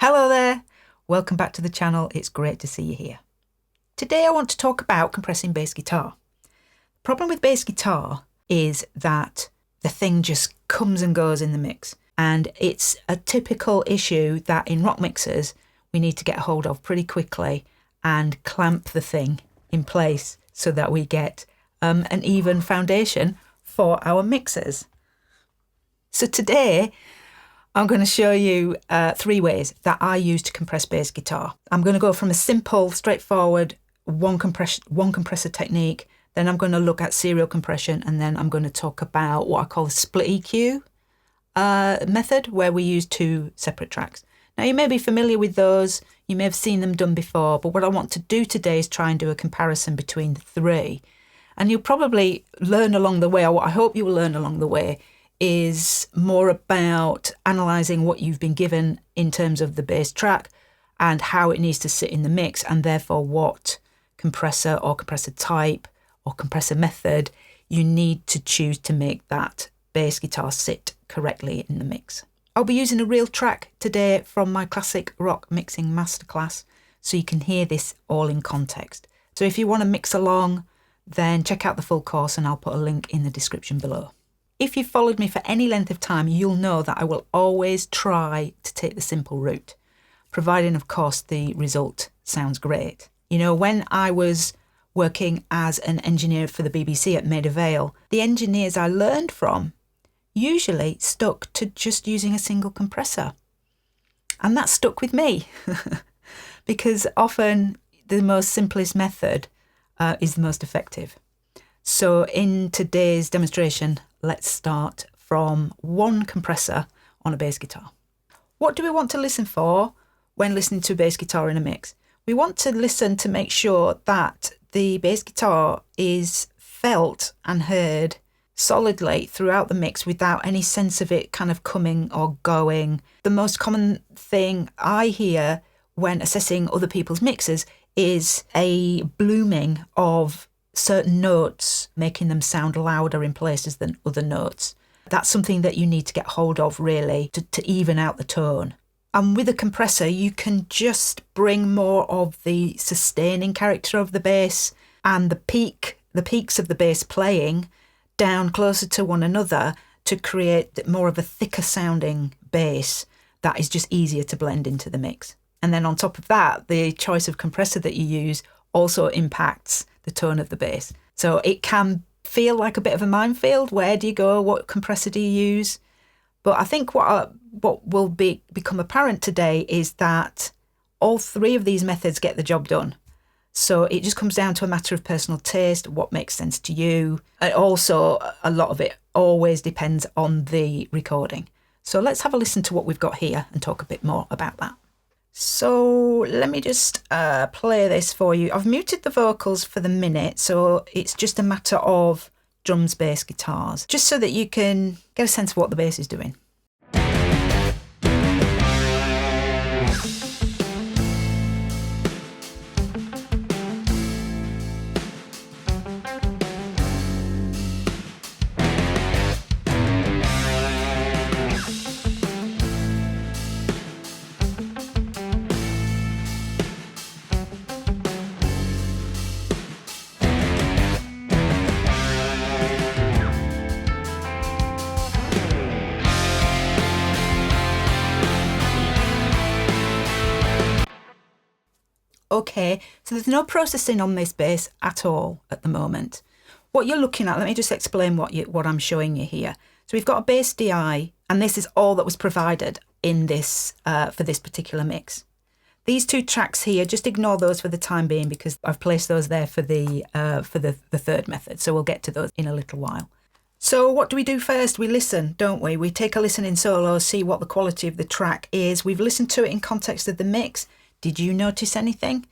Hello there, welcome back to the channel. It's great to see you here. Today I want to talk about compressing bass guitar. The problem with bass guitar is that the thing just comes and goes in the mix, and it's a typical issue that in rock mixers we need to get hold of pretty quickly and clamp the thing in place so that we get an even foundation for our mixers. So today I'm going to show you 3 ways that I use to compress bass guitar. I'm going to go from a simple, straightforward one compressor technique, then I'm going to look at serial compression, and then I'm going to talk about what I call the split EQ method, where we use 2 separate tracks. Now, you may be familiar with those, you may have seen them done before, but what I want to do today is try and do a comparison between the 3. And you'll probably learn along the way, or what I hope you will learn along the way, is more about analysing what you've been given in terms of the bass track and how it needs to sit in the mix, and therefore what compressor or compressor type or compressor method you need to choose to make that bass guitar sit correctly in the mix. I'll be using a real track today from my classic rock mixing masterclass, so you can hear this all in context. So if you want to mix along, then check out the full course and I'll put a link in the description below. If you've followed me for any length of time, you'll know that I will always try to take the simple route, providing, of course, the result sounds great. You know, when I was working as an engineer for the BBC at Maida Vale, the engineers I learned from usually stuck to just using a single compressor. And that stuck with me because often the most simplest method is the most effective. So in today's demonstration, let's start from one compressor on a bass guitar. What do we want to listen for when listening to a bass guitar in a mix? We want to listen to make sure that the bass guitar is felt and heard solidly throughout the mix without any sense of it kind of coming or going. The most common thing I hear when assessing other people's mixes is a blooming of certain notes, making them sound louder in places than other notes. That's something that you need to get hold of really to even out the tone. And with a compressor, you can just bring more of the sustaining character of the bass and the peaks of the bass playing down closer to one another to create more of a thicker sounding bass that is just easier to blend into the mix. And then on top of that, the choice of compressor that you use also impacts the tone of the bass. So it can feel like a bit of a minefield. Where do you go? What compressor do you use? But I think what will become apparent today is that all 3 of these methods get the job done. So it just comes down to a matter of personal taste, what makes sense to you. And also, a lot of it always depends on the recording. So let's have a listen to what we've got here and talk a bit more about that. So let me just play this for you. I've muted the vocals for the minute, so it's just a matter of drums, bass, guitars, just so that you can get a sense of what the bass is doing. Okay, so there's no processing on this bass at all at the moment. What you're looking at, let me just explain what I'm showing you here. So we've got a bass DI, and this is all that was provided in this for this particular mix. These 2 tracks here, just ignore those for the time being because I've placed those there for the 3rd method. So we'll get to those in a little while. So what do we do first? We listen, don't we? We take a listen in solo, see what the quality of the track is. We've listened to it in context of the mix. Did you notice anything?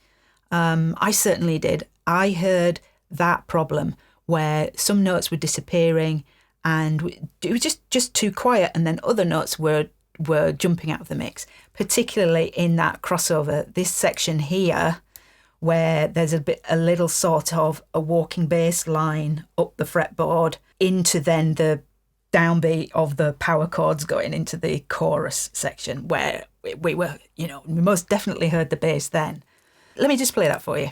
I certainly did. I heard that problem where some notes were disappearing and it was just too quiet, and then other notes were jumping out of the mix, particularly in that crossover, this section here, where there's a little sort of a walking bass line up the fretboard into then the downbeat of the power chords going into the chorus section where we were, we most definitely heard the bass then. Let me just play that for you.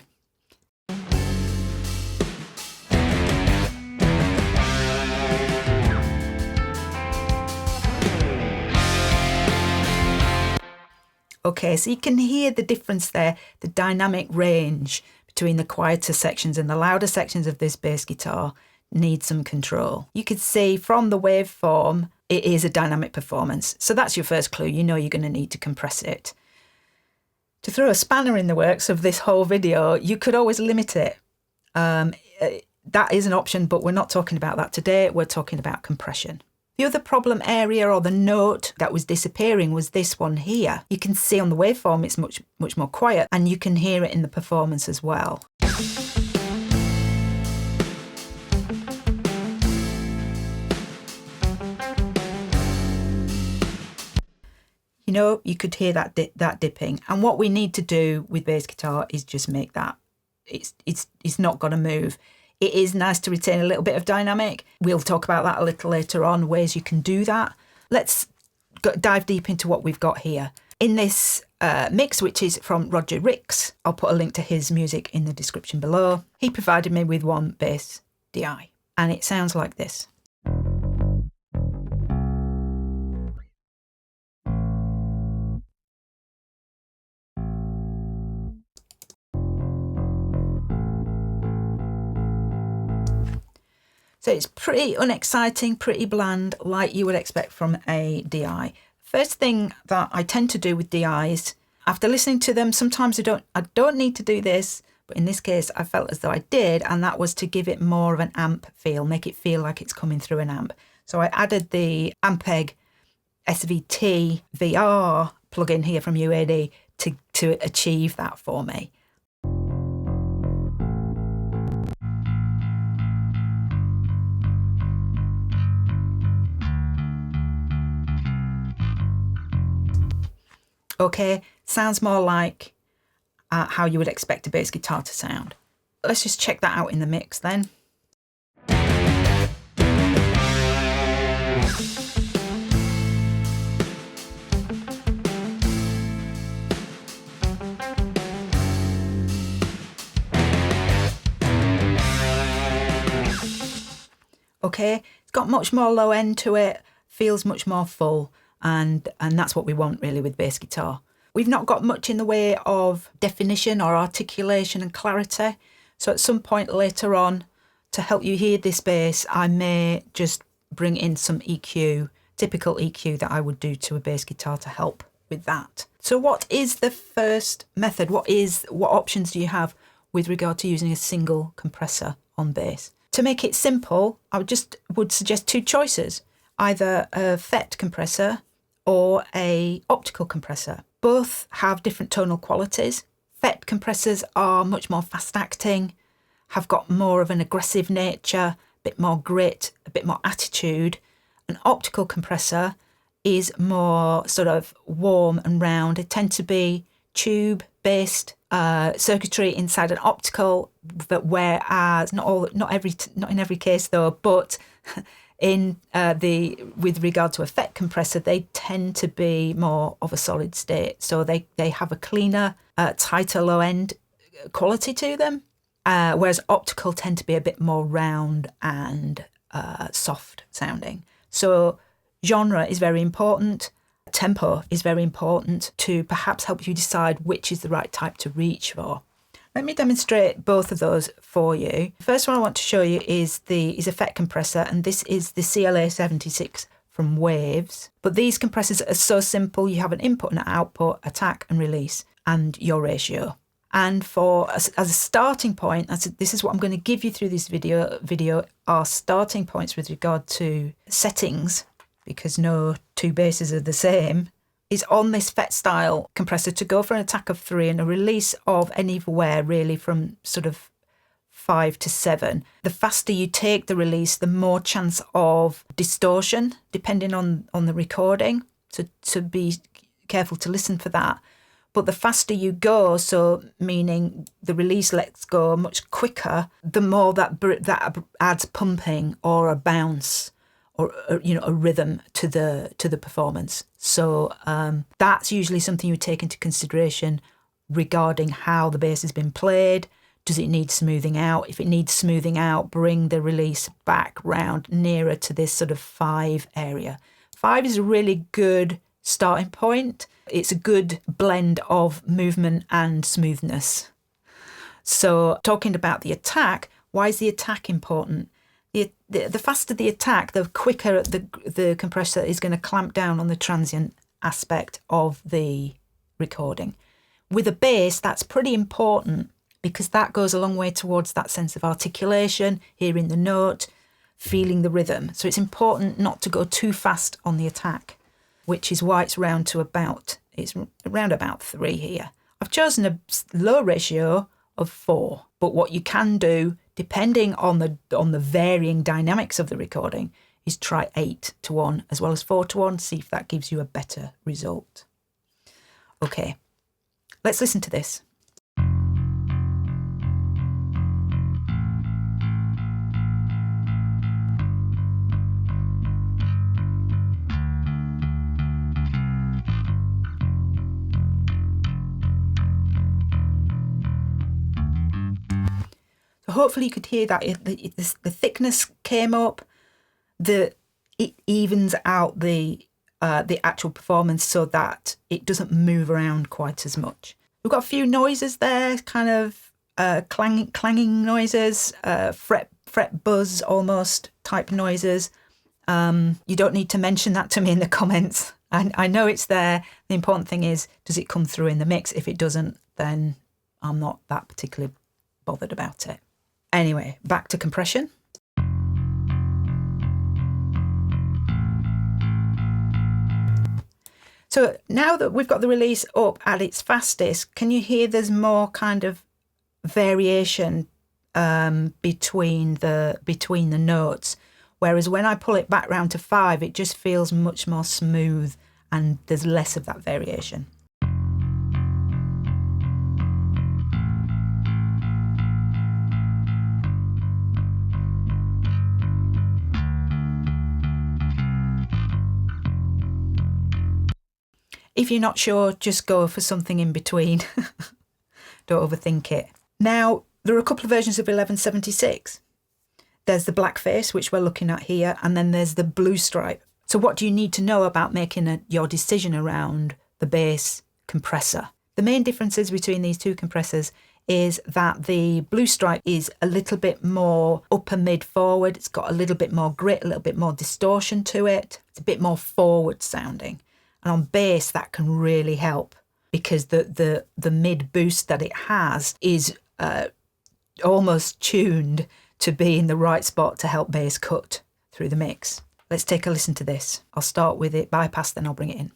Okay, so you can hear the difference there, the dynamic range between the quieter sections and the louder sections of this bass guitar need some control. You could see from the waveform, it is a dynamic performance. So that's your first clue. You know you're going to need to compress it. To throw a spanner in the works of this whole video, you could always limit it. That is an option, but we're not talking about that today. We're talking about compression. The other problem area or the note that was disappearing was this one here. You can see on the waveform it's much more quiet, and you can hear it in the performance as well. You could hear that dipping. And what we need to do with bass guitar is just make that it's not going to move. It is nice to retain a little bit of dynamic. We'll talk about that a little later on, ways you can do that. Let's dive deep into what we've got here. In this mix, which is from Roger Ricks, I'll put a link to his music in the description below. He provided me with one bass DI, and it sounds like this. So it's pretty unexciting, pretty bland, like you would expect from a DI. First thing that I tend to do with DIs, after listening to them, sometimes I don't need to do this, but in this case I felt as though I did, and that was to give it more of an amp feel, make it feel like it's coming through an amp. So I added the Ampeg SVT VR plugin here from UAD to achieve that for me. Okay, sounds more like how you would expect a bass guitar to sound. Let's just check that out in the mix then. Okay, it's got much more low end to it, feels much more full, and that's what we want really with bass guitar. We've not got much in the way of definition or articulation and clarity, so at some point later on, to help you hear this bass, I may just bring in some EQ, typical EQ that I would do to a bass guitar to help with that. So what is the first method? What options do you have with regard to using a single compressor on bass? To make it simple, I would suggest two choices, either a FET compressor or a optical compressor. Both have different tonal qualities. FET compressors are much more fast acting, have got more of an aggressive nature, a bit more grit, a bit more attitude. An optical compressor is more sort of warm and round. They tend to be tube based circuitry inside an optical, but whereas not in every case though, but with regard to a FET compressor, they tend to be more of a solid state. So they have a cleaner, tighter low end quality to them, whereas optical tend to be a bit more round and soft sounding. So genre is very important. Tempo is very important to perhaps help you decide which is the right type to reach for. Let me demonstrate both of those for you. The first one I want to show you is a FET compressor, and this is the CLA 76 from Waves. But these compressors are so simple. You have an input and an output, attack and release, and your ratio. And as a starting point, this is what I'm going to give you through this video are starting points with regard to settings, because no two basses are the same, is on this FET style compressor to go for an attack of 3 and a release of anywhere really from sort of 5 to 7. The faster you take the release, the more chance of distortion, depending on the recording. So be careful to listen for that. But the faster you go, so meaning the release lets go much quicker, the more that adds pumping or a bounce or you know, a rhythm to the performance. So that's usually something you take into consideration regarding how the bass has been played. Does it need smoothing out? If it needs smoothing out, bring the release back round nearer to this sort of 5 area. 5 is a really good starting point. It's a good blend of movement and smoothness. So talking about the attack, why is the attack important? The faster the attack, the quicker the compressor is going to clamp down on the transient aspect of the recording. With a bass, that's pretty important because that goes a long way towards that sense of articulation, hearing the note, feeling the rhythm. So it's important not to go too fast on the attack, which is why it's around about 3 here. I've chosen a low ratio of 4, but what you can do, depending on the varying dynamics of the recording, is try 8-1 as well as 4-1, see if that gives you a better result. Okay, let's listen to this. So hopefully you could hear that the thickness came up, it evens out the actual performance so that it doesn't move around quite as much. We've got a few noises there, kind of clanging noises, fret buzz almost type noises. You don't need to mention that to me in the comments. I know it's there. The important thing is, does it come through in the mix? If it doesn't, then I'm not that particularly bothered about it. Anyway, back to compression. So now that we've got the release up at its fastest, can you hear there's more kind of variation between the notes? Whereas when I pull it back round to 5, it just feels much more smooth and there's less of that variation. If you're not sure, just go for something in between. Don't overthink it. Now, there are a couple of versions of 1176. There's the blackface, which we're looking at here, and then there's the blue stripe. So what do you need to know about making your decision around the bass compressor? The main differences between these two compressors is that the blue stripe is a little bit more upper mid forward. It's got a little bit more grit, a little bit more distortion to it. It's a bit more forward sounding. And on bass, that can really help because the mid boost that it has is almost tuned to be in the right spot to help bass cut through the mix. Let's take a listen to this. I'll start with it bypass, then I'll bring it in.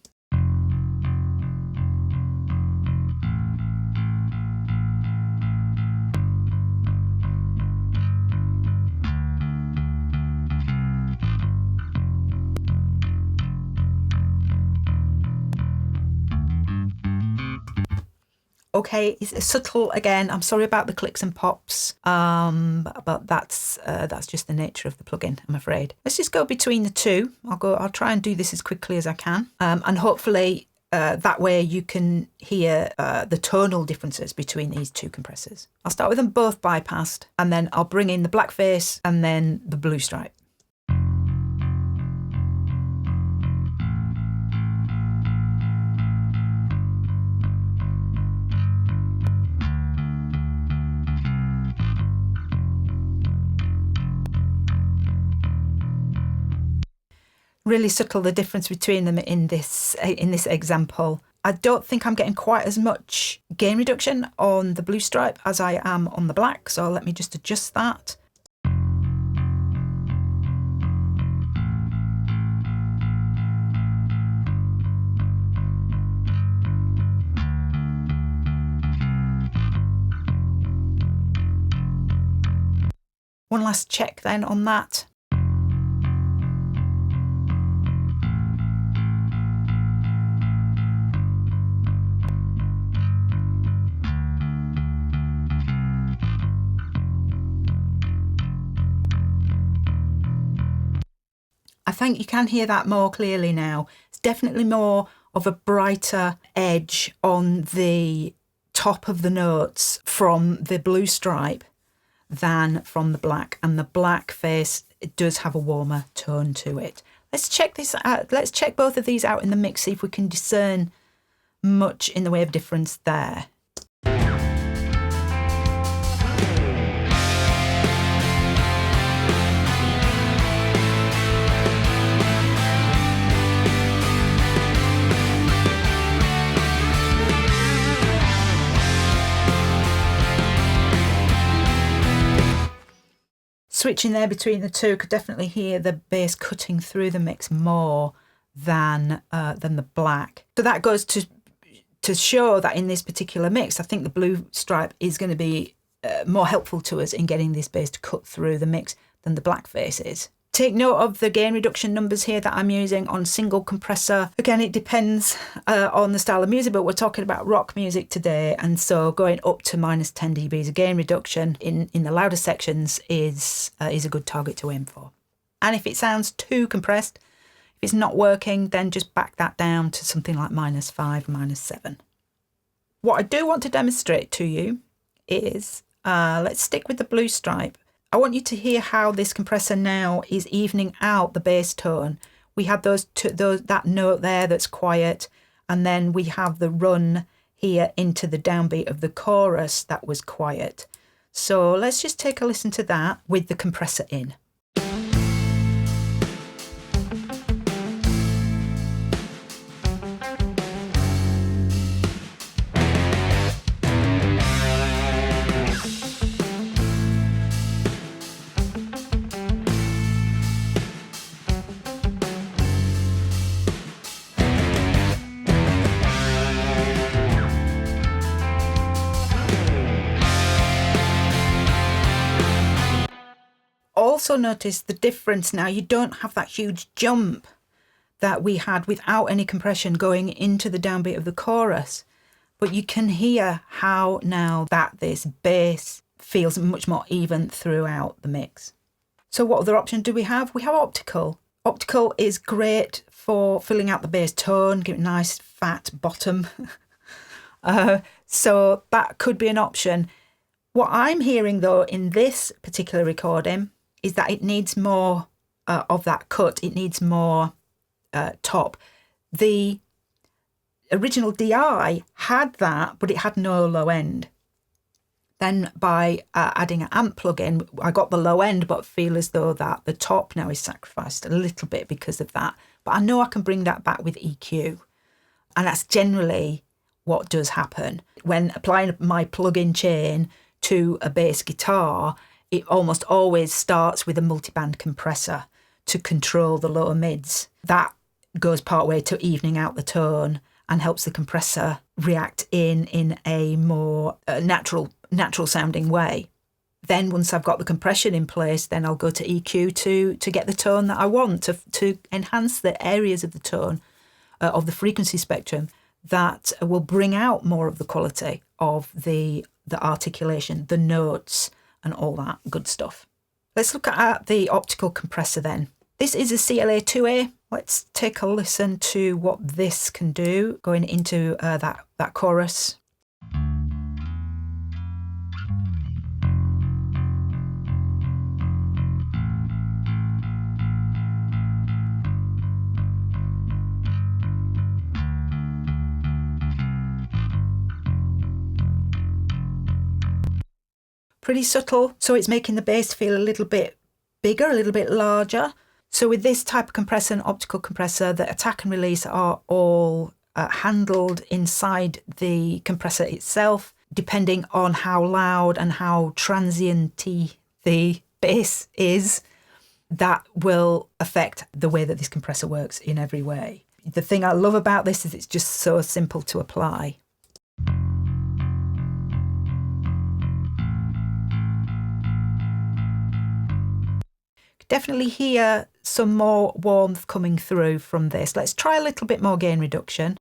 Okay, it's subtle again. I'm sorry about the clicks and pops, but that's just the nature of the plugin, I'm afraid. Let's just go between the two. I'll try and do this as quickly as I can, and hopefully that way you can hear the tonal differences between these two compressors. I'll start with them both bypassed, and then I'll bring in the blackface and then the blue stripe. Really subtle, the difference between them in this example. I don't think I'm getting quite as much gain reduction on the blue stripe as I am on the black, so let me just adjust that. One last check then on that. I I think you can hear that more clearly now. It's definitely more of a brighter edge on the top of the notes from the blue stripe than from the black, and the black face, it does have a warmer tone to it. Let's check this out. Let's check both of these out in the mix, see if we can discern much in the way of difference there. Switching there between the two, could definitely hear the bass cutting through the mix more than the black. So that goes to show that in this particular mix, I think the blue stripe is going to be more helpful to us in getting this bass to cut through the mix than the black face is. Take note of the gain reduction numbers here that I'm using on single compressor. Again, it depends on the style of music, but we're talking about rock music today, and so going up to minus 10 dBs of gain reduction in the louder sections is a good target to aim for. And if it sounds too compressed, if it's not working, then just back that down to something like minus 5, minus 7. What I do want to demonstrate to you is, let's stick with the blue stripe. I want you to hear how this compressor now is evening out the bass tone. We had that note there that's quiet, and then we have the run here into the downbeat of the chorus that was quiet. So let's just take a listen to that with the compressor in. Also notice the difference now. You don't have that huge jump that we had without any compression going into the downbeat of the chorus, but you can hear how now that this bass feels much more even throughout the mix. So what other option do we have? We have Optical. Optical is great for filling out the bass tone, giving a nice fat bottom. So that could be an option. What I'm hearing though in this particular recording is that it needs more of that cut. It needs more top. The original DI had that, but it had no low end. Then by adding an amp plugin, I got the low end, but feel as though that the top now is sacrificed a little bit because of that. But I know I can bring that back with EQ. And that's generally what does happen. When applying my plug-in chain to a bass guitar, it almost always starts with a multiband compressor to control the lower mids. That goes part way to evening out the tone and helps the compressor react in a more natural sounding way. Then once I've got the compression in place, then I'll go to EQ to get the tone that I want, to enhance the areas of the tone of the frequency spectrum that will bring out more of the quality of the articulation, the notes, and all that good stuff. Let's look at the optical compressor then. This is a CLA2A. Let's take a listen to what this can do going into that chorus. Pretty subtle, so it's making the bass feel a little bit bigger, a little bit larger. So with this type of compressor and optical compressor, the attack and release are all handled inside the compressor itself, depending on how loud and how transient-y the bass is. That will affect the way that this compressor works in every way. The thing I love about this is it's just so simple to apply. Definitely hear some more warmth coming through from this. Let's try a little bit more gain reduction.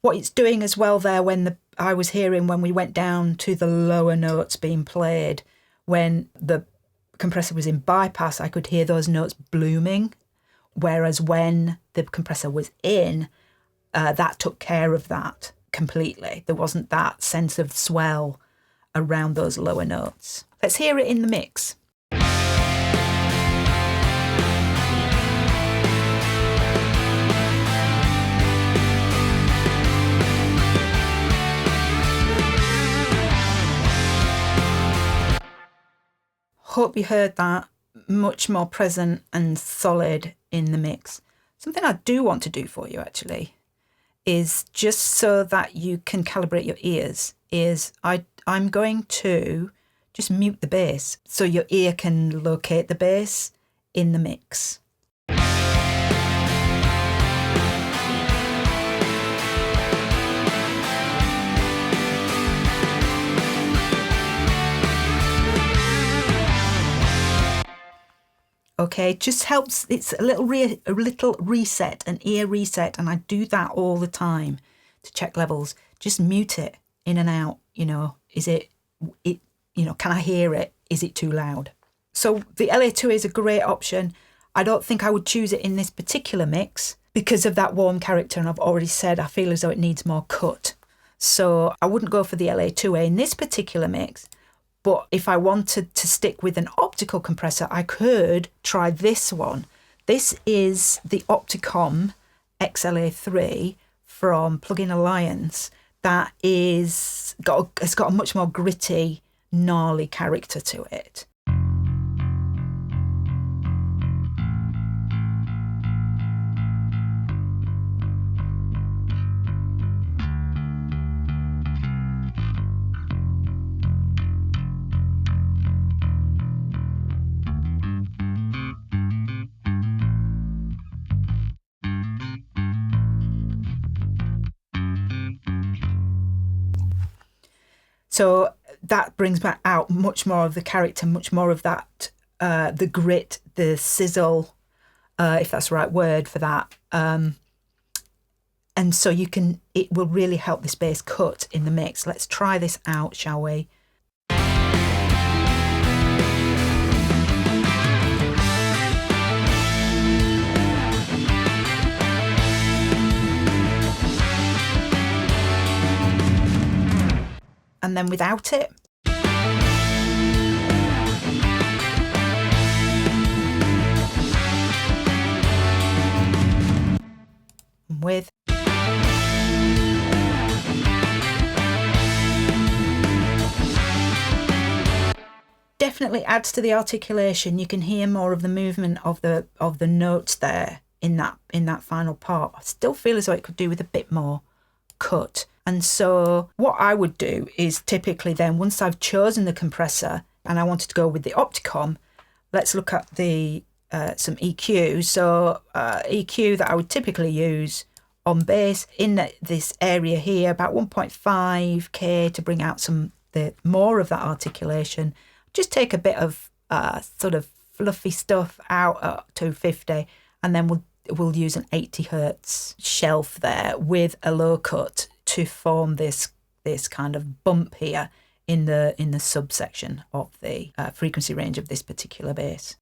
What it's doing as well there I was hearing when we went down to the lower notes being played, when the compressor was in bypass, I could hear those notes blooming. Whereas when the compressor was in, that took care of that completely. There wasn't that sense of swell around those lower notes. Let's hear it in the mix. Hope you heard that. Much more present and solid in the mix. Something I do want to do for you actually is, just so that you can calibrate your ears, is I'm going to just mute the bass so your ear can locate the bass in the mix. Okay, just helps. It's a little reset, an ear reset, and I do that all the time to check levels. Just mute it in and out. Is it? Can I hear it? Is it too loud? So the LA2 is a great option. I don't think I would choose it in this particular mix because of that warm character, and I've already said I feel as though it needs more cut. So I wouldn't go for the LA2A in this particular mix. But if I wanted to stick with an optical compressor, I could try this one. This is the Opticom XLA3 from Plugin Alliance. That has got a much more gritty, gnarly character to it. So that brings back out much more of the character, much more of that, the grit, the sizzle, if that's the right word for that. And so it will really help this bass cut in the mix. Let's try this out, shall we? And then without it. With. Definitely adds to the articulation. You can hear more of the movement of the notes there in that final part. I still feel as though it could do with a bit more cut. And so what I would do is typically then, once I've chosen the compressor and I wanted to go with the Opticom, let's look at some EQ. So EQ that I would typically use on bass in this area here, about 1.5K to bring out more of that articulation. Just take a bit of sort of fluffy stuff out at 250, and then we'll use an 80 hertz shelf there with a low cut to form this kind of bump here in the subsection of the frequency range of this particular bass.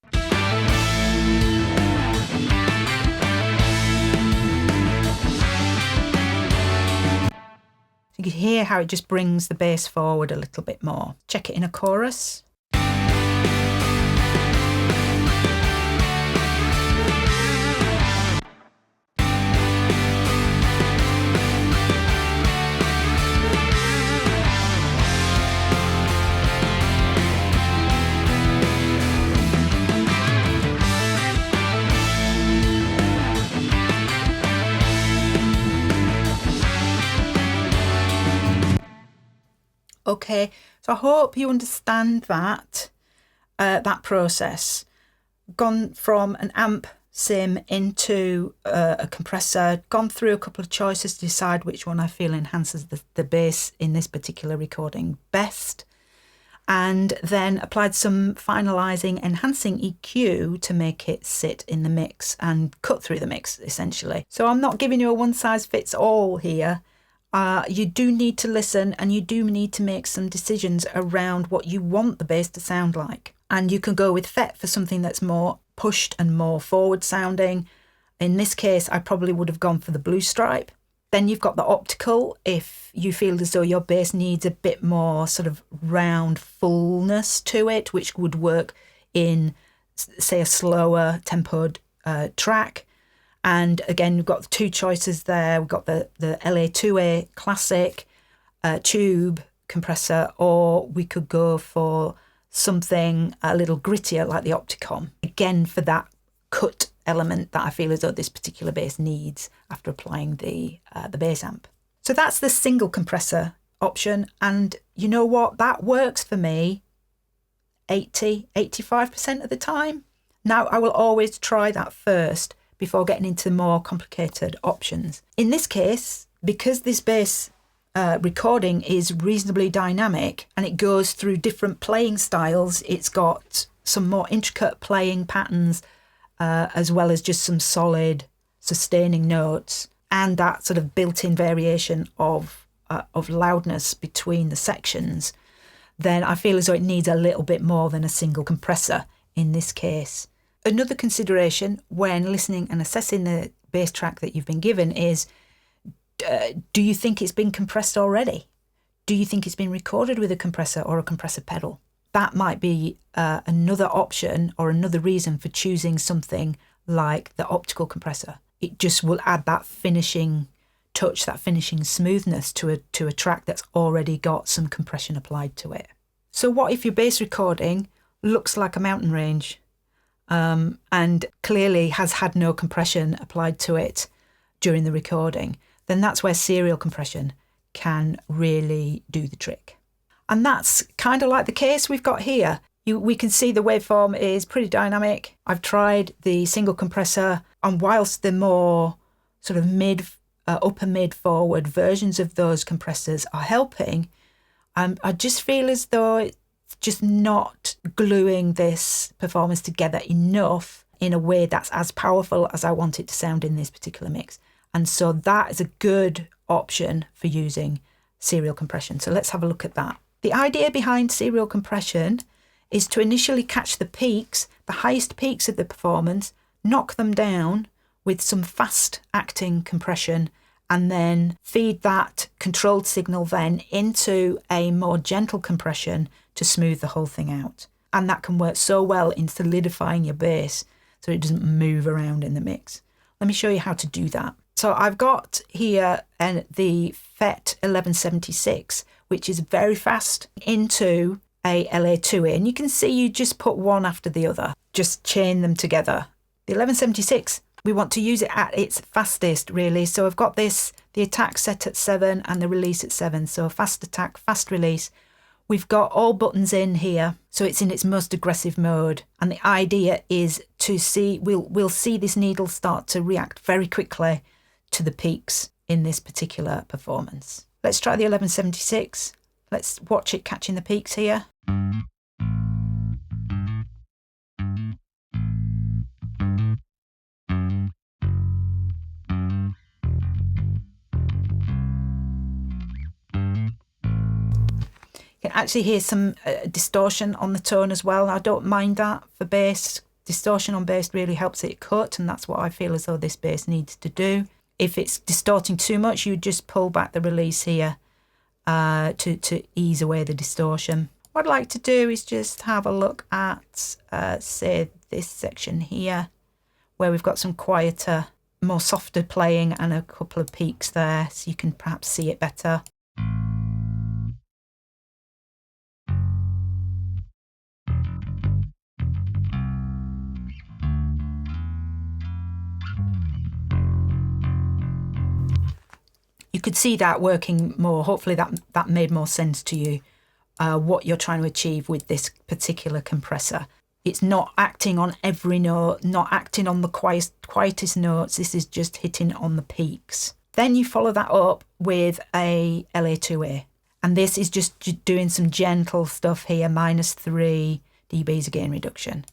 You can hear how it just brings the bass forward a little bit more. Check it in a chorus. Okay, so I hope you understand that process. Gone from an amp sim into a compressor, gone through a couple of choices to decide which one I feel enhances the bass in this particular recording best, and then applied some finalising, enhancing EQ to make it sit in the mix and cut through the mix, essentially. So I'm not giving you a one-size-fits-all here. you do need to listen, and you do need to make some decisions around what you want the bass to sound like. And you can go with FET for something that's more pushed and more forward sounding. In this case, I probably would have gone for the blue stripe. Then you've got the optical if you feel as though your bass needs a bit more sort of round fullness to it, which would work in, say, a slower tempoed track. And again, we've got the two choices there. We've got the LA2A classic tube compressor, or we could go for something a little grittier like the Opticon. Again, for that cut element that I feel as though this particular bass needs after applying the bass amp. So that's the single compressor option. And you know what? That works for me 85% of the time. Now, I will always try that first before getting into more complicated options. In this case, because this bass recording is reasonably dynamic and it goes through different playing styles, it's got some more intricate playing patterns as well as just some solid sustaining notes and that sort of built-in variation of loudness between the sections, then I feel as though it needs a little bit more than a single compressor in this case. Another consideration when listening and assessing the bass track that you've been given is, do you think it's been compressed already? Do you think it's been recorded with a compressor or a compressor pedal? That might be another option or another reason for choosing something like the optical compressor. It just will add that finishing touch, that finishing smoothness to a track that's already got some compression applied to it. So what if your bass recording looks like a mountain range? And clearly has had no compression applied to it during the recording, then that's where serial compression can really do the trick. And that's kind of like the case we've got here. We can see the waveform is pretty dynamic. I've tried the single compressor, and whilst the more sort of upper mid forward versions of those compressors are helping, I just feel as though it's just not gluing this performance together enough in a way that's as powerful as I want it to sound in this particular mix. And so that is a good option for using serial compression. So let's have a look at that. The idea behind serial compression is to initially catch the peaks, the highest peaks of the performance, knock them down with some fast acting compression, and then feed that controlled signal then into a more gentle compression to smooth the whole thing out. And that can work so well in solidifying your bass so it doesn't move around in the mix. Let me show you how to do that. So I've got here the FET 1176, which is very fast, into a LA2A. And you can see you just put one after the other, just chain them together. The 1176, we want to use it at its fastest, really. So I've got the attack set at 7 and the release at 7. So fast attack, fast release. We've got all buttons in here, so it's in its most aggressive mode. And the idea is to see, we'll see this needle start to react very quickly to the peaks in this particular performance. Let's try the 1176. Let's watch it catching the peaks here. You can actually hear some distortion on the tone as well. I don't mind that for bass. Distortion on bass really helps it cut, and that's what I feel as though this bass needs to do. If it's distorting too much, you just pull back the release here to ease away the distortion. What I'd like to do is just have a look at, say, this section here, where we've got some quieter, more softer playing and a couple of peaks there, so you can perhaps see it better. You could see that working more. Hopefully that made more sense to you, what you're trying to achieve with this particular compressor. It's not acting on every note, not acting on the quietest notes. This is just hitting on the peaks. Then you follow that up with a LA2A. And this is just doing some gentle stuff here, -3 dBs of gain reduction.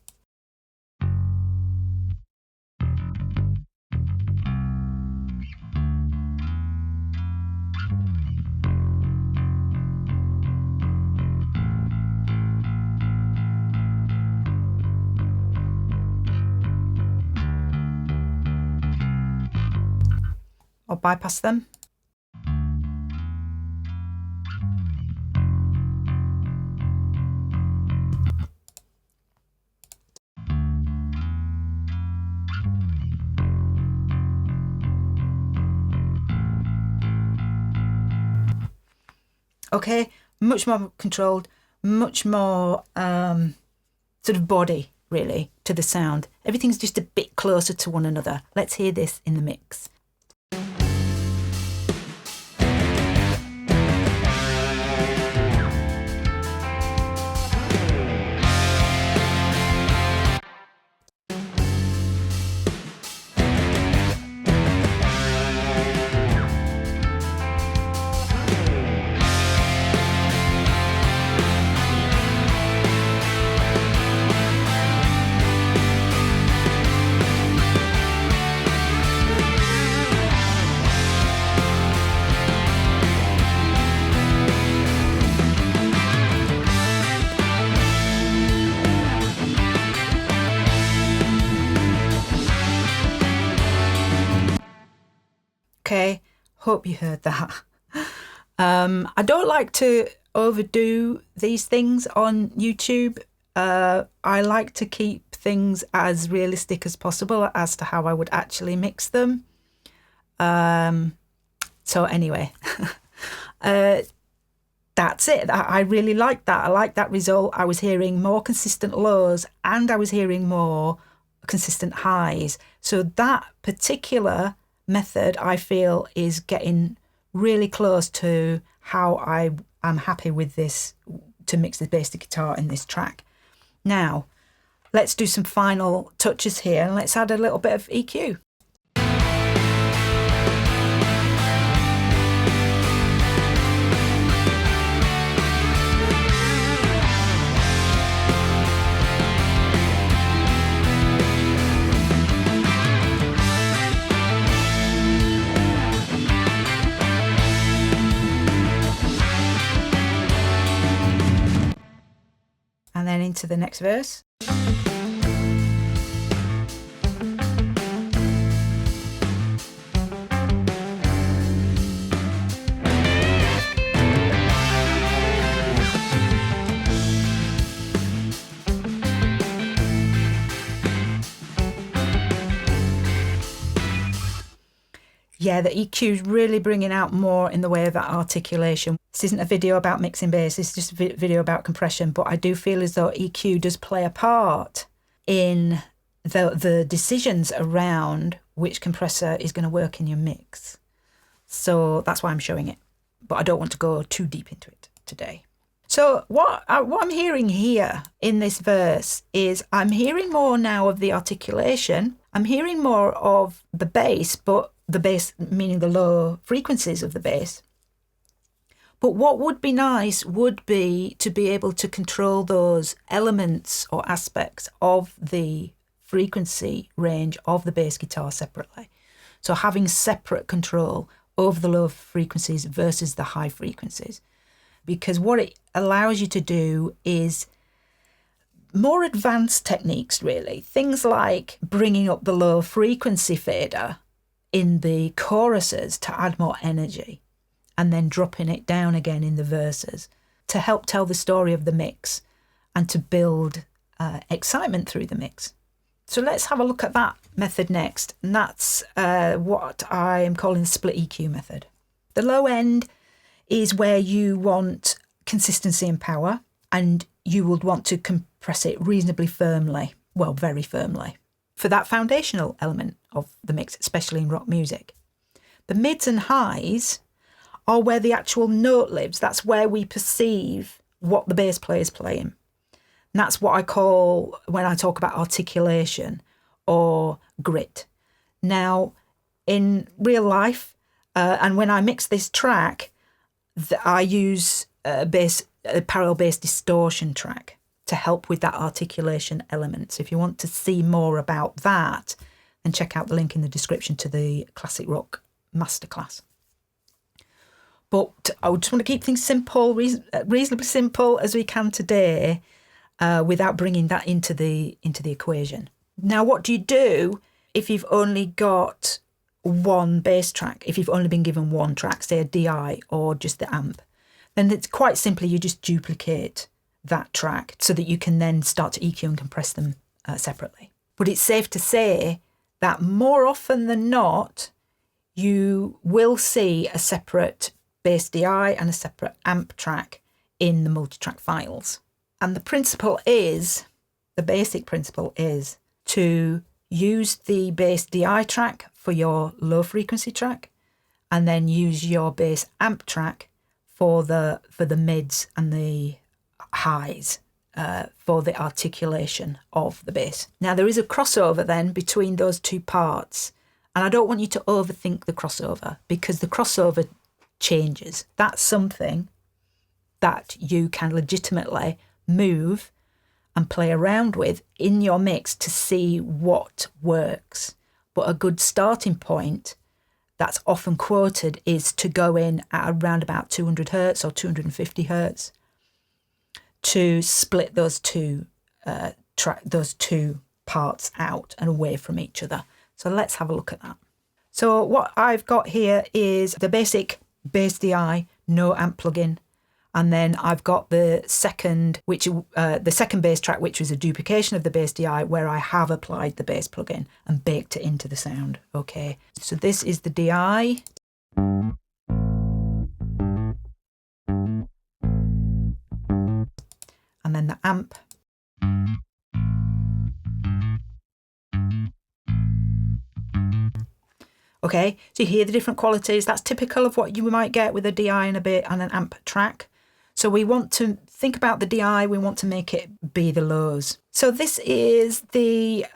or bypass them. Okay, much more controlled, much more sort of body, really, to the sound. Everything's just a bit closer to one another. Let's hear this in the mix. Okay, hope you heard that. I don't like to overdo these things on YouTube. I like to keep things as realistic as possible as to how I would actually mix them. So anyway, that's it. I really like that. I like that result. I was hearing more consistent lows and I was hearing more consistent highs. So that particular method, I feel, is getting really close to how I am happy with this to mix the bass guitar in this track. Now, let's do some final touches here and let's add a little bit of EQ. And then into the next verse. Yeah, the EQ is really bringing out more in the way of that articulation. This isn't a video about mixing bass, it's just a video about compression, but I do feel as though EQ does play a part in the decisions around which compressor is going to work in your mix. So that's why I'm showing it, but I don't want to go too deep into it today. So what I'm hearing here in this verse is I'm hearing more now of the articulation. I'm hearing more of the bass, but the bass meaning the low frequencies of the bass. But what would be nice would be to be able to control those elements or aspects of the frequency range of the bass guitar separately. So having separate control over the low frequencies versus the high frequencies. Because what it allows you to do is more advanced techniques, really. Things like bringing up the low frequency fader in the choruses to add more energy and then dropping it down again in the verses to help tell the story of the mix and to build excitement through the mix. So let's have a look at that method next. And that's what I am calling the split EQ method. The low end is where you want consistency and power, and you would want to compress it reasonably firmly, well, very firmly, for that foundational element of the mix, especially in rock music. The mids and highs are where the actual note lives. That's where we perceive what the bass player is playing. And that's what I call, when I talk about articulation or grit. Now, in real life, and when I mix this track, I use a parallel bass distortion track to help with that articulation element. So if you want to see more about that, then check out the link in the description to the Classic Rock Masterclass. But I just want to keep things simple, reasonably simple as we can today, without bringing that into the equation. Now, what do you do if you've only got one bass track, if you've only been given one track, say a DI or just the amp, then it's quite simply you just duplicate that track so that you can then start to EQ and compress them separately. But it's safe to say that more often than not, you will see a separate bass DI and a separate amp track in the multitrack files. And the basic principle is to use the bass DI track for your low frequency track, and then use your bass amp track for the mids and the highs for the articulation of the bass. Now there is a crossover then between those two parts, and I don't want you to overthink the crossover, because the crossover changes. That's something that you can legitimately move and play around with in your mix to see what works. But a good starting point that's often quoted is to go in at around about 200 hertz or 250 hertz to split those two parts out and away from each other. So let's have a look at that. So what I've got here is the basic bass DI, no amp plugin. And then I've got the second bass track, which was a duplication of the bass DI, where I have applied the bass plugin and baked it into the sound. Okay, so this is the DI. And then the amp. Okay, so you hear the different qualities. That's typical of what you might get with a DI and an amp track. So we want to think about the DI, we want to make it be the lows. So this is the,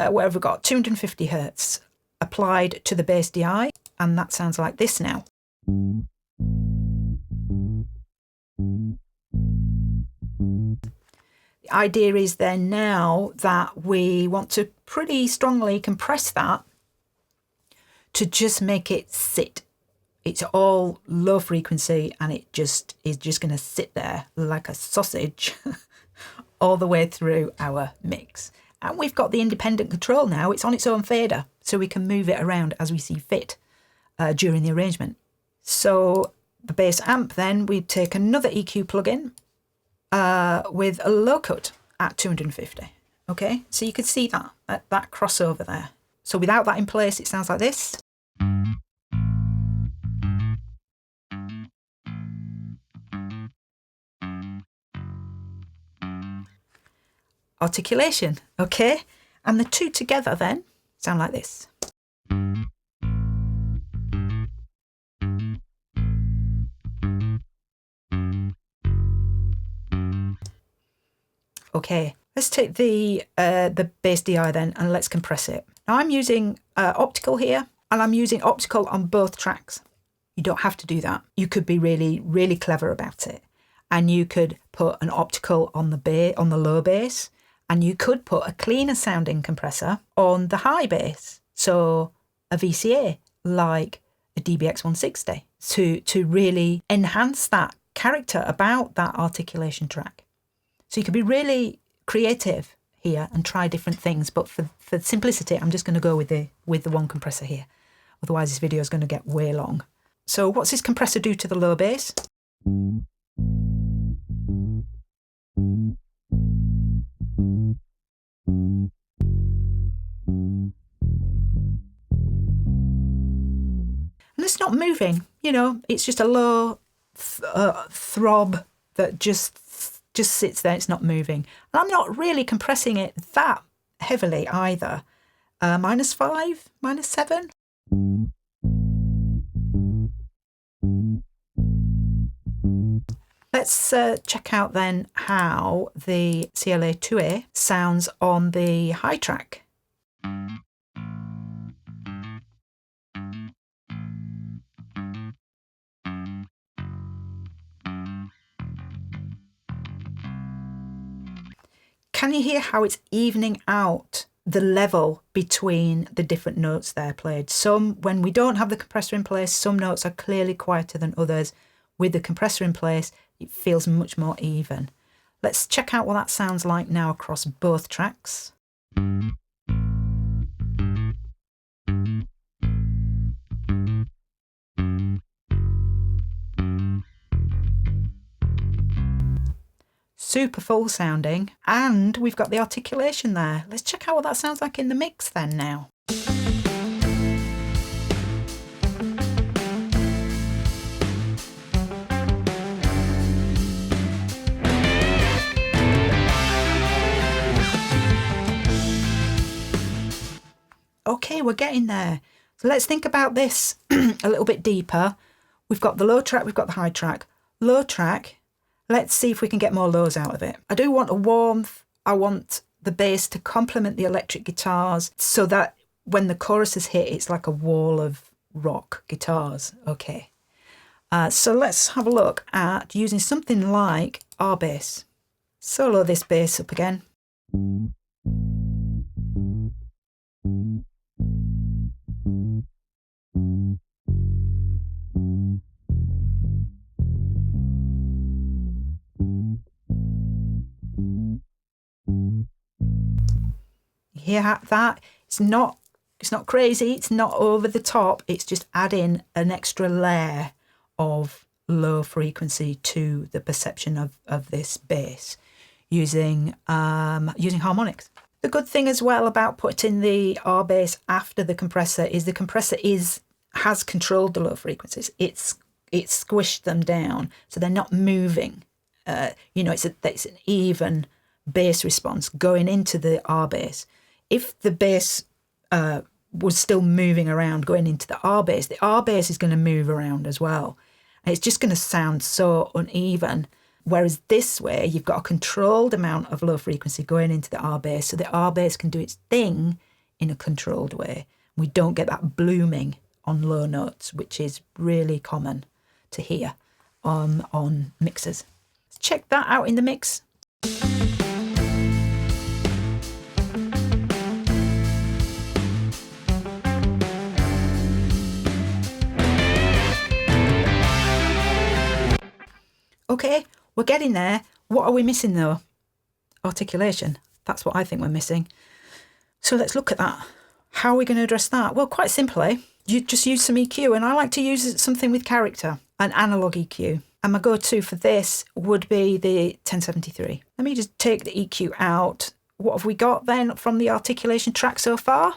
what have we got, 250 hertz applied to the bass DI, and that sounds like this now. The idea is then now that we want to pretty strongly compress that to just make it sit. It's all low frequency, and it just is just going to sit there like a sausage all the way through our mix. And we've got the independent control now. It's on its own fader, so we can move it around as we see fit during the arrangement. So the bass amp then, we take another EQ plugin with a low cut at 250. Okay, so you can see that crossover there. So without that in place, it sounds like this. Articulation, okay? And the two together then sound like this. Okay, let's take the bass DI then, and let's compress it. Now I'm using Optical here, and I'm using Optical on both tracks. You don't have to do that. You could be really, really clever about it, and you could put an Optical on the low bass, and you could put a cleaner sounding compressor on the high bass. So a VCA like a DBX 160 to really enhance that character about that articulation track. So you could be really creative here and try different things. But for simplicity, I'm just going to go with the one compressor here. Otherwise, this video is going to get way long. So what's this compressor do to the low bass? And it's not moving, you know, it's just a low throb that just sits there, it's not moving. And I'm not really compressing it that heavily either. -5, -7. Let's check out then how the CLA 2A sounds on the high track. Can you hear how it's evening out the level between the different notes there played? Some, when we don't have the compressor in place, some notes are clearly quieter than others. With the compressor in place, it feels much more even. Let's check out what that sounds like now across both tracks. super full sounding, and we've got the articulation there. Let's check out what that sounds like in the mix then now. Okay, we're getting there. So let's think about this a little bit deeper. We've got the low track, we've got the high track. Low track, let's see if we can get more lows out of it. I do want a warmth. I want the bass to complement the electric guitars so that when the choruses hit, it's like a wall of rock guitars. Okay. So let's have a look at using something like our bass. Solo this bass up again. You hear that? It's not crazy, it's not over the top, it's just adding an extra layer of low frequency to the perception of this bass using harmonics. The good thing as well about putting the R bass after the compressor is the compressor has controlled the low frequencies. It's squished them down so they're not moving. It's an even bass response going into the R bass. If the bass was still moving around going into the R bass is going to move around as well. And it's just going to sound so uneven. Whereas this way, you've got a controlled amount of low frequency going into the R bass, so the R bass can do its thing in a controlled way. We don't get that blooming on low notes, which is really common to hear on mixers. Let's check that out in the mix. Okay, we're getting there. What are we missing though? Articulation. That's what I think we're missing. So let's look at that. How are we going to address that? Well, quite simply, you just use some EQ, and I like to use something with character, an analog EQ. And my go-to for this would be the 1073. Let me just take the EQ out. What have we got then from the articulation track so far?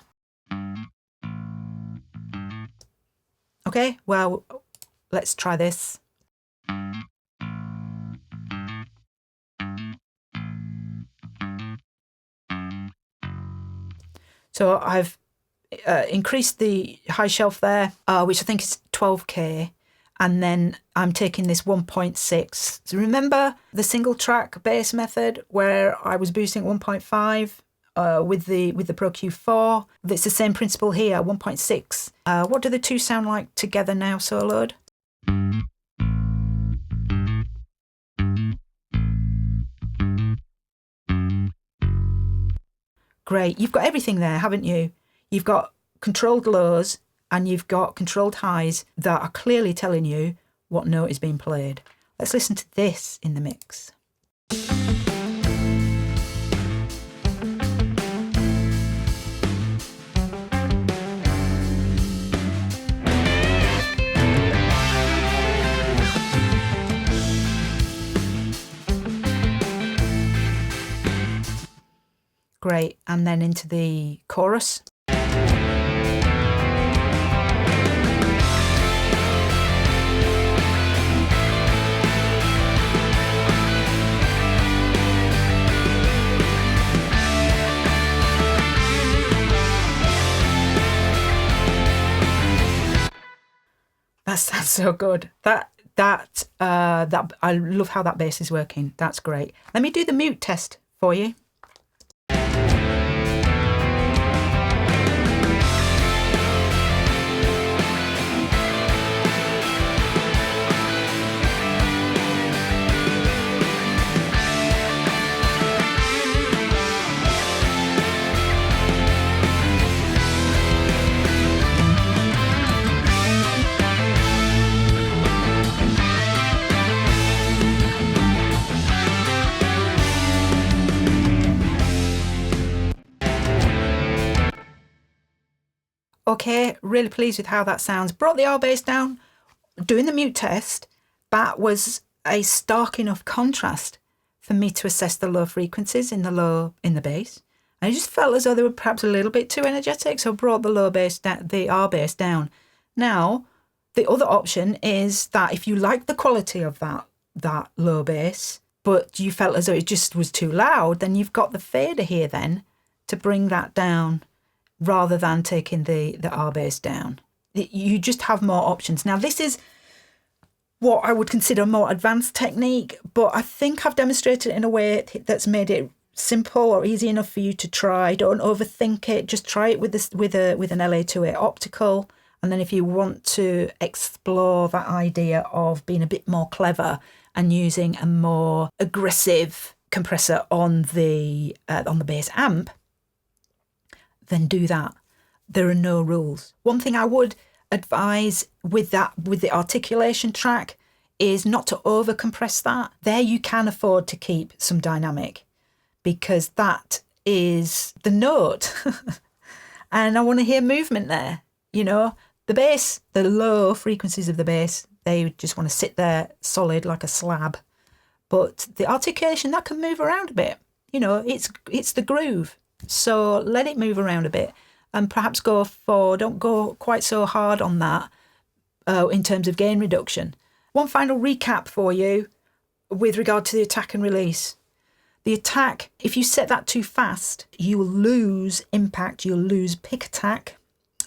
Okay, well, let's try this. So I've increased the high shelf there, which I think is 12K. And then I'm taking this 1.6. So remember the single track bass method where I was boosting 1.5 with the Pro Q4? It's the same principle here, 1.6. What do the two sound like together now, soloed? Great, you've got everything there, haven't you? You've got controlled lows and you've got controlled highs that are clearly telling you what note is being played. Let's listen to this in the mix. Great, and then into the chorus. That sounds so good. That I love how that bass is working. That's great. Let me do the mute test for you. Okay, really pleased with how that sounds. Brought the R bass down, doing the mute test. That was a stark enough contrast for me to assess the low frequencies in the bass. I just felt as though they were perhaps a little bit too energetic, so I brought the low bass down, the R bass down. Now, the other option is that if you like the quality of that low bass, but you felt as though it just was too loud, then you've got the fader here then to bring that down rather than taking the R bass down. You just have more options. Now, this is what I would consider a more advanced technique, but I think I've demonstrated it in a way that's made it simple or easy enough for you to try. Don't overthink it. Just try it with an LA2A Optical. And then if you want to explore that idea of being a bit more clever and using a more aggressive compressor on the bass amp, then do that. There are no rules. One thing I would advise with the articulation track is not to over compress that. There you can afford to keep some dynamic, because that is the note. And I want to hear movement there. You know, the bass, the low frequencies of the bass, they just want to sit there solid like a slab. But the articulation, that can move around a bit. You know, it's the groove. So let it move around a bit, and perhaps don't go quite so hard on that in terms of gain reduction. One final recap for you with regard to the attack and release. The attack, if you set that too fast, you will lose impact, you'll lose pick attack,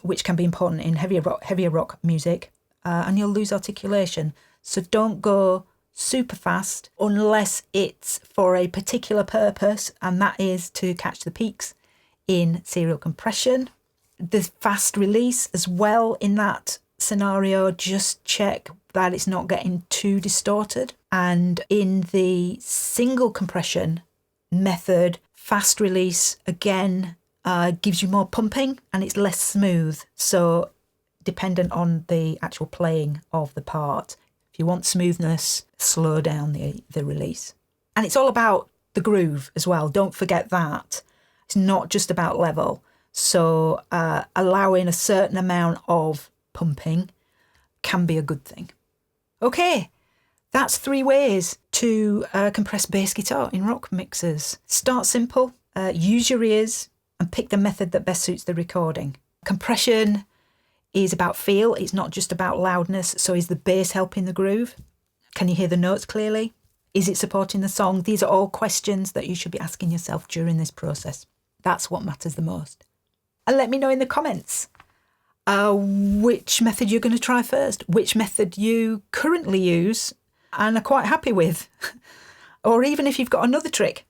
which can be important in heavier rock music, and you'll lose articulation. So don't go super fast unless it's for a particular purpose, and that is to catch the peaks in serial compression. The fast release as well in that scenario, just check that it's not getting too distorted. And in the single compression method, fast release again gives you more pumping and it's less smooth, so dependent on the actual playing of the part. If you want smoothness, slow down the release. And it's all about the groove as well, don't forget that. It's not just about level. So allowing a certain amount of pumping can be a good thing. Okay, that's 3 ways to compress bass guitar in rock mixers. Start simple, use your ears, and pick the method that best suits the recording. Compression is about feel, it's not just about loudness. So is the bass helping the groove? Can you hear the notes clearly? Is it supporting the song? These are all questions that you should be asking yourself during this process. That's what matters the most. And let me know in the comments which method you're going to try first, which method you currently use and are quite happy with, or even if you've got another trick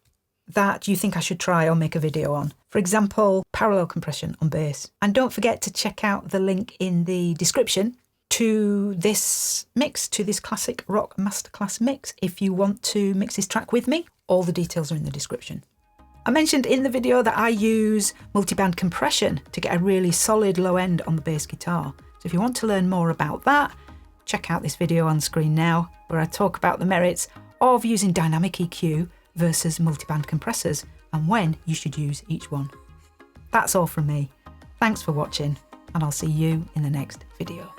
that you think I should try or make a video on. For example, parallel compression on bass. And don't forget to check out the link in the description to this mix, to this classic rock masterclass mix. If you want to mix this track with me, all the details are in the description. I mentioned in the video that I use multiband compression to get a really solid low end on the bass guitar. So if you want to learn more about that, check out this video on screen now, where I talk about the merits of using dynamic EQ versus multiband compressors and when you should use each one. That's all from me. Thanks for watching, and I'll see you in the next video.